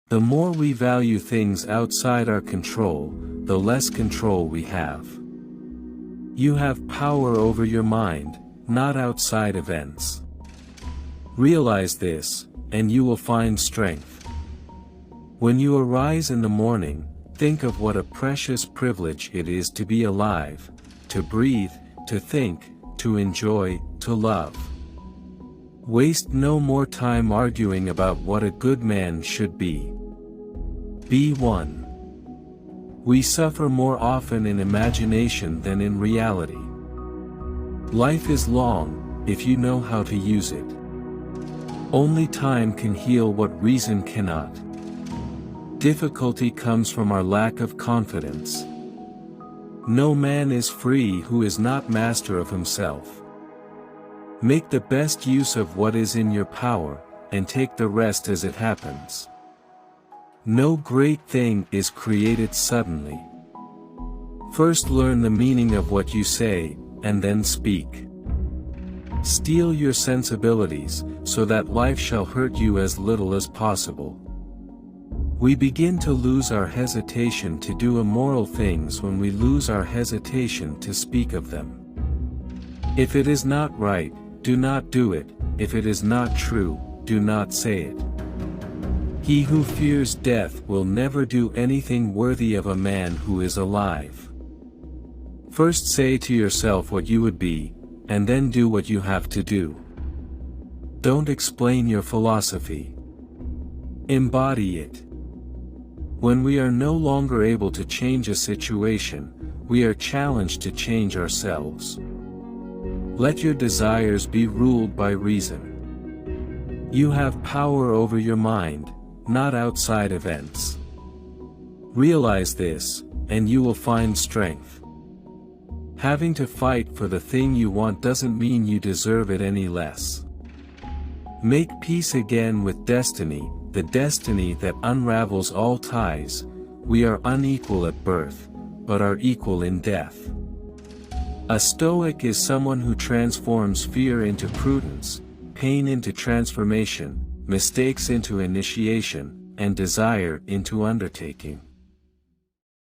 The more we value things outside our control, the less control we have. You have power over your mind, not outside events. Realize this, and you will find strength. When you arise in the morning, think of what a precious privilege it is to be alive, to breathe, to think, to enjoy, to love. Waste no more time arguing about what a good man should be. Be one. We suffer more often in imagination than in reality. Life is long, if you know how to use it. Only time can heal what reason cannot. Difficulty comes from our lack of confidence. No man is free who is not master of himself. Make the best use of what is in your power, and take the rest as it happens. No great thing is created suddenly. First learn the meaning of what you say, and then speak. Steel your sensibilities, so that life shall hurt you as little as possible. We begin to lose our hesitation to do immoral things when we lose our hesitation to speak of them. If it is not right, do not do it. If it is not true, do not say it. He who fears death will never do anything worthy of a man who is alive. First say to yourself what you would be, and then do what you have to do. Don't explain your philosophy. Embody it. When we are no longer able to change a situation, we are challenged to change ourselves. Let your desires be ruled by reason. You have power over your mind, not outside events. Realize this, and you will find strength. Having to fight for the thing you want doesn't mean you deserve it any less. Make peace again with destiny, the destiny that unravels all ties. We are unequal at birth, but are equal in death. A Stoic is someone who transforms fear into prudence, pain into transformation, mistakes into initiation, and desire into undertaking.